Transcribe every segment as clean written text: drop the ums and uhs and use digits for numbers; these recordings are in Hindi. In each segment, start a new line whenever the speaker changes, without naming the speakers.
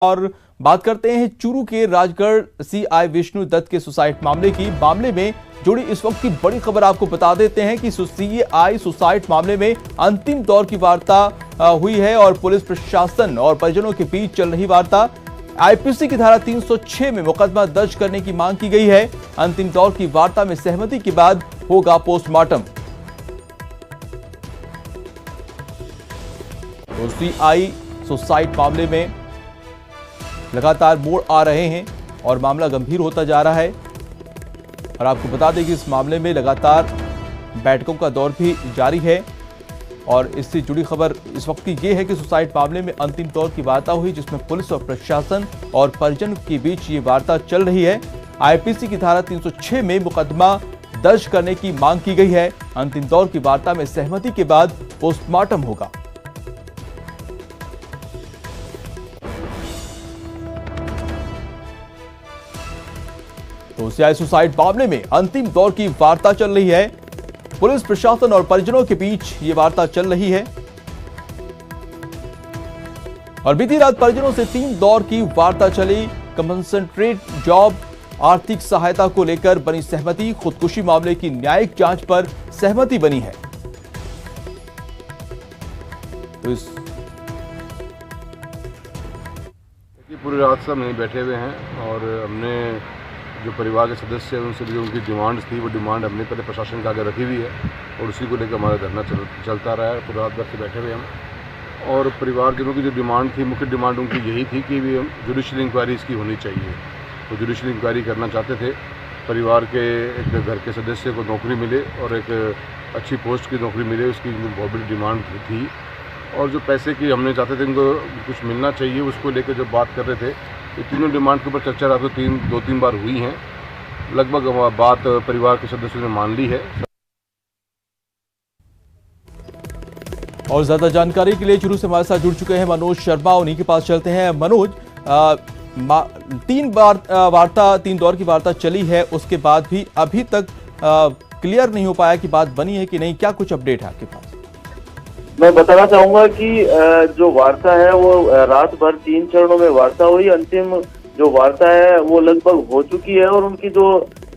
और बात करते हैं चूरू के राजगढ़ सीआई विष्णु दत्त के सुसाइड मामले की। मामले में जुड़ी इस वक्त की बड़ी खबर आपको बता देते हैं कि सीआई सुसाइड मामले में अंतिम दौर की वार्ता हुई है और पुलिस प्रशासन और परिजनों के बीच चल रही वार्ता। आईपीसी की धारा 306 में मुकदमा दर्ज करने की मांग की गई है। अंतिम दौर की वार्ता में सहमति के बाद होगा पोस्टमार्टम। तो सीआई सुसाइड मामले में लगातार मोड़ आ रहे हैं और मामला गंभीर होता जा रहा है। और आपको बता दें कि इस मामले में लगातार बैठकों का दौर भी जारी है और इससे जुड़ी खबर इस वक्त की यह है कि सुसाइड मामले में अंतिम दौर की वार्ता हुई, जिसमें पुलिस और प्रशासन और परिजन के बीच ये वार्ता चल रही है। आईपीसी की धारा 306 में मुकदमा दर्ज करने की मांग की गई है। अंतिम दौर की वार्ता में सहमति के बाद पोस्टमार्टम होगा। तो सीआई सुसाइड मामले में अंतिम दौर की वार्ता चल रही है। पुलिस प्रशासन और परिजनों के बीच ये वार्ता चल रही है और बीती रात परिजनों से 3 दौर की वार्ता चली। कंपनसेटरी जॉब, आर्थिक सहायता को लेकर बनी सहमति, खुदकुशी मामले की न्यायिक जांच पर सहमति बनी है। तो इस
पूरी रात से हम यहीं बैठे हुए हैं और हमने जो परिवार के सदस्य हैं उनसे भी उनकी डिमांड्स थी, वो डिमांड हमने पहले प्रशासन के आगे रखी हुई है और उसी को लेकर हमारा धरना चलता रहा है। पूरी रात भर से बैठे हुए हम और परिवार के लोगों की जो डिमांड थी, मुख्य डिमांड उनकी यही थी कि भी जुडिशल इंक्वायरी इसकी होनी चाहिए। तो जुडिशल इंक्वायरी करना चाहते थे। परिवार के एक घर के सदस्य को नौकरी मिले और एक अच्छी पोस्ट की नौकरी मिले, उसकी बहुत बड़ी डिमांड थी। और जो पैसे की हमने चाहते थे उनको कुछ मिलना चाहिए, उसको लेकर जब बात कर रहे थे ये तीनों डिमांड के ऊपर चर्चा रात को 2-3 बार हुई हैं। लगभग बात परिवार के सदस्यों ने मान ली है।
और ज्यादा जानकारी के लिए चूरू से हमारे साथ जुड़ चुके हैं मनोज शर्मा, उन्हीं के पास चलते हैं। मनोज, 3 दौर की वार्ता चली है, उसके बाद भी अभी तक क्लियर नहीं हो पाया कि बात बनी है कि नहीं, क्या कुछ अपडेट है आपके पास?
मैं बताना चाहूंगा कि जो वार्ता है वो रात भर 3 चरणों में वार्ता हुई। अंतिम जो वार्ता है वो लगभग हो चुकी है और उनकी जो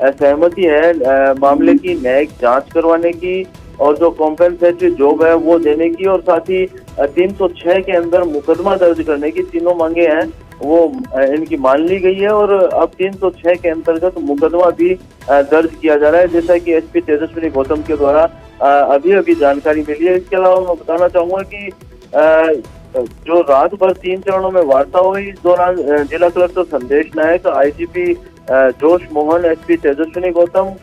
सहमति है मामले की न्यायिक जांच करवाने की और जो कॉम्पेंसेटरी जॉब है वो देने की और साथ ही 306 के अंदर मुकदमा दर्ज करने की तीनों मांगे हैं वो इनकी मान ली गई है। और अब 306 के अंतर्गत मुकदमा भी दर्ज किया जा रहा है, जैसा कि एसपी तेजस्विनी गौतम के द्वारा अभी जानकारी मिली है। इसके अलावा मैं बताना चाहूंगा कि जो रात भर 3 चरणों में वार्ता हुई, इस दौरान जिला कलेक्टर संदेश नायक, आईजीपी जोश मोहन, एसपी तेजस्विनी गौतम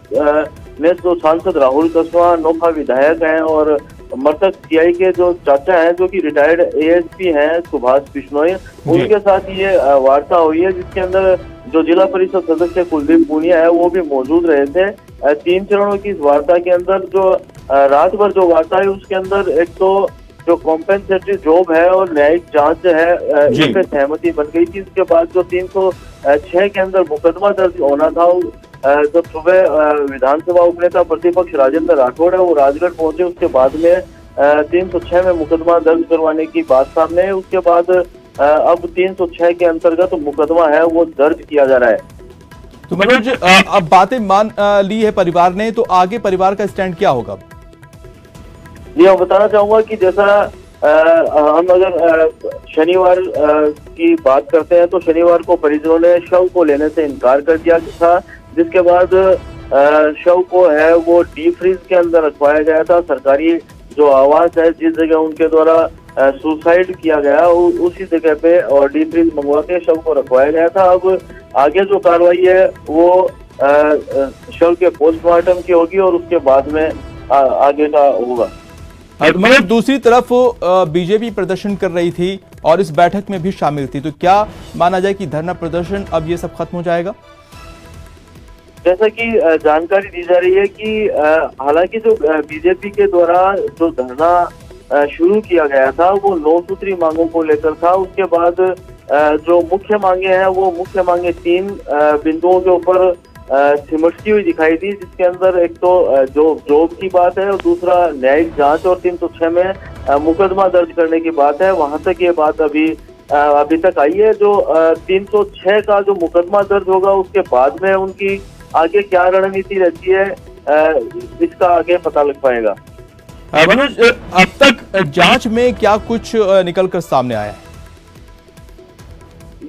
ने जो सांसद राहुल कस्वां, नोखा विधायक हैं और मृतक सीआई के जो चाचा हैं जो कि रिटायर्ड एएसपी हैं सुभाष बिश्नोई, उनके साथ ये वार्ता हुई है, जिसके अंदर जो जिला परिषद सदस्य कुलदीप पूनिया है वो भी मौजूद रहे थे। 3 चरणों की इस वार्ता के अंदर जो रात भर जो वार्ता है उसके अंदर एक तो जो कॉम्पेंसेटरी जॉब है और न्यायिक जांच है इस पे सहमति बन गई थी। इसके बाद जो 306 के अंदर मुकदमा दर्ज होना था, जब सुबह विधानसभा उपनेता प्रतिपक्ष राजेंद्र राठौड़ है वो राजगढ़ पहुंचे, उसके बाद में 306 में मुकदमा दर्ज करवाने की बात सामने है। उसके बाद अब 306 के अंतर्गत मुकदमा है वो दर्ज किया जा रहा है।
तो मनोज, अब बातें मान ली है परिवार ने, तो आगे परिवार का स्टैंड क्या होगा?
जी, मैं बताना चाहूंगा कि जैसा हम अगर शनिवार की बात करते हैं तो शनिवार को परिजनों ने शव को लेने से इनकार कर दिया था, जिसके बाद शव को है वो डीप फ्रीज के अंदर रखवाया गया था। सरकारी जो आवास है जिस जगह उनके द्वारा सुसाइड किया गया उसी जगह पे और डीप फ्रीज मंगवा के शव को रखवाया गया था। अब आगे जो कार्रवाई है वो शव के पोस्टमार्टम की होगी और उसके बाद में आगे का होगा।
मतलब दूसरी तरफ बीजेपी प्रदर्शन कर रही थी और इस बैठक में भी शामिल थी, तो क्या माना जाए कि धरना प्रदर्शन अब ये सब खत्म हो जाएगा?
जैसा कि जानकारी दी जा रही है कि हालांकि जो बीजेपी के द्वारा जो धरना शुरू किया गया था वो 9 सूत्री मांगों को लेकर था। उसके बाद जो मुख्य मांगे हैं वो मुख्य मांगे 3 बिंदुओं के ऊपर सिमटती हुई दिखाई दी, जिसके अंदर एक तो जो जॉब की बात है और दूसरा न्यायिक जांच और 306 में मुकदमा दर्ज करने की बात है। वहां तक ये बात अभी अभी तक आई है। जो 306 का जो मुकदमा दर्ज होगा उसके बाद में उनकी आगे क्या रणनीति रहती है, इसका आगे पता लग पाएगा।
मनोज, अब तक जांच में क्या कुछ निकलकर सामने आया है?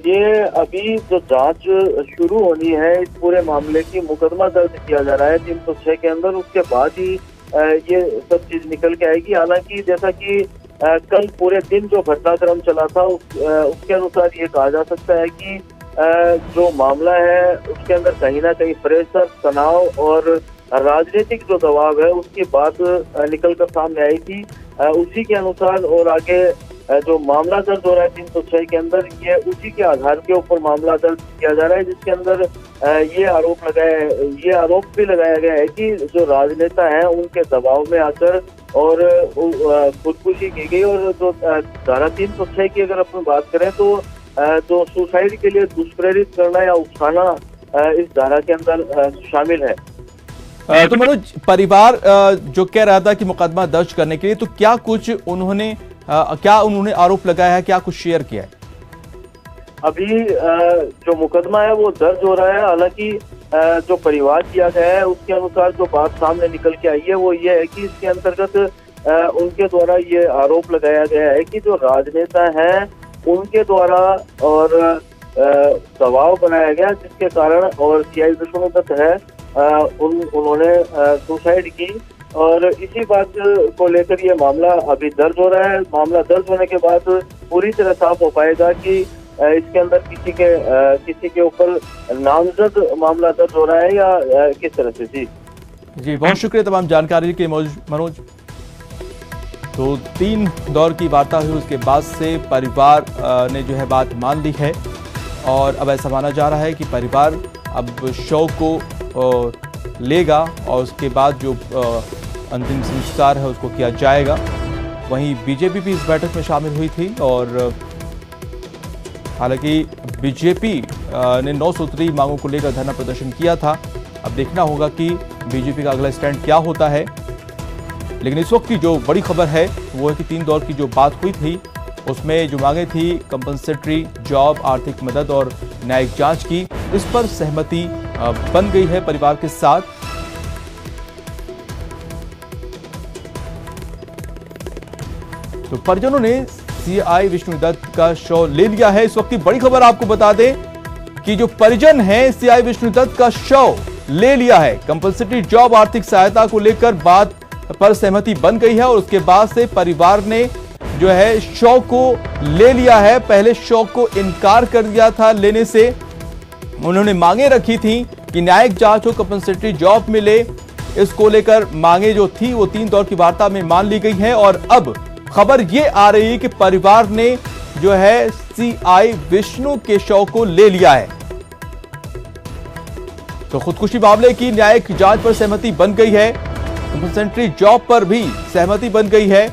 ये अभी जो जांच शुरू होनी है इस पूरे मामले की, मुकदमा दर्ज किया जा रहा है 306 के अंदर, उसके बाद ही ये सब चीज निकल के आएगी। हालांकि जैसा कि कल पूरे दिन जो घटनाक्रम चला था उसके अनुसार ये कहा जा सकता है कि जो मामला है उसके अंदर कहीं ना कहीं प्रेशर, तनाव और राजनीतिक जो दबाव है उसकी बात निकल कर सामने आई थी। उसी के अनुसार और आगे जो मामला दर्ज हो रहा है 306 के अंदर, ये उसी के आधार के ऊपर मामला दर्ज किया जा रहा है, जिसके अंदर ये आरोप भी लगाया गया है कि जो राजनेता हैं उनके दबाव में आकर और खुदकुशी की गई। और जो धारा 306 की अगर अपन बात करें तो जो सुसाइड के लिए दुष्प्रेरित करना या उकसाना इस धारा के अंदर शामिल है।
तो मनोज, परिवार जो कह रहा था कि मुकदमा दर्ज करने के लिए, तो क्या कुछ उन्होंने आरोप लगाया है, क्या कुछ शेयर किया है?
अभी जो मुकदमा है वो दर्ज हो रहा है। हालांकि जो परिवार किया गया है उसके अनुसार जो बात सामने निकल के आई है वो ये है कि इसके अंतर्गत उनके द्वारा ये आरोप लगाया गया है कि जो राजनेता हैं उनके द्वारा और दबाव बनाया गया, जिसके कारण और सीआई विष्णुदत्त है उन्होंने सुसाइड की। और इसी बात को लेकर ये मामला अभी दर्ज हो रहा है। मामला दर्ज होने के बाद पूरी तरह साफ हो पाएगा कि इसके अंदर किसी के ऊपर नामजद मामला दर्ज हो रहा है या किस तरह से। जी
बहुत शुक्रिया तमाम जानकारी के मनोज। तो 3 दौर की वार्ता हुई, उसके बाद से परिवार ने जो है बात मान ली है और अब ऐसा माना जा रहा है कि परिवार अब शव को लेगा और उसके बाद जो अंतिम संस्कार है उसको किया जाएगा। वहीं बीजेपी भी इस बैठक में शामिल हुई थी और हालांकि बीजेपी ने 9 सूत्री मांगों को लेकर धरना प्रदर्शन किया था। अब देखना होगा कि बीजेपी का अगला स्टैंड क्या होता है। लेकिन इस वक्त की जो बड़ी खबर है वो है कि 3 दौर की जो बात हुई थी उसमें जो मांगे थी कंपनसेटरी जॉब, आर्थिक मदद और न्यायिक जांच की, इस पर सहमति बन गई है परिवार के साथ। तो परिजनों ने सीआई विष्णुदत्त का शव ले लिया है। इस वक्त की बड़ी खबर आपको बता दें कि जो परिजन हैं सीआई विष्णुदत्त का शव ले लिया है। कंपलसरी जॉब, आर्थिक सहायता को लेकर बात पर सहमति बन गई है और उसके बाद से परिवार ने जो है शव को ले लिया है। पहले शव को इनकार कर दिया था लेने से। उन्होंने मांगे रखी थी कि न्यायिक जांच हो, कंपलसरी जॉब मिले। इसको लेकर मांगे जो थी वो 3 दौर की वार्ता में मान ली गई है और अब खबर ये आ रही है कि परिवार ने जो है सीआई विष्णु के शव को ले लिया है। तो खुदकुशी मामले की न्यायिक जांच पर सहमति बन गई है। कंपलसरी जॉब पर भी सहमति बन गई है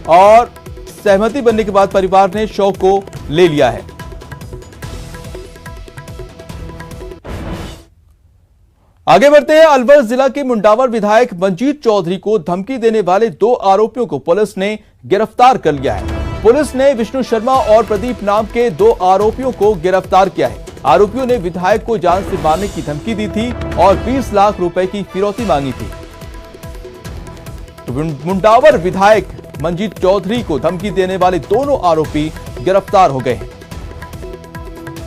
और सहमति बनने के बाद परिवार ने शव को ले लिया है। आगे बढ़ते हैं। अलवर जिला के मुंडावर विधायक मंजीत चौधरी को धमकी देने वाले 2 आरोपियों को पुलिस ने गिरफ्तार कर लिया है। पुलिस ने विष्णु शर्मा और प्रदीप नाम के 2 आरोपियों को गिरफ्तार किया है। आरोपियों ने विधायक को जान से मारने की धमकी दी थी और 20 लाख रुपए की फिरौती मांगी थी। मुंडावर विधायक मंजीत चौधरी को धमकी देने वाले दोनों आरोपी गिरफ्तार हो गए हैं।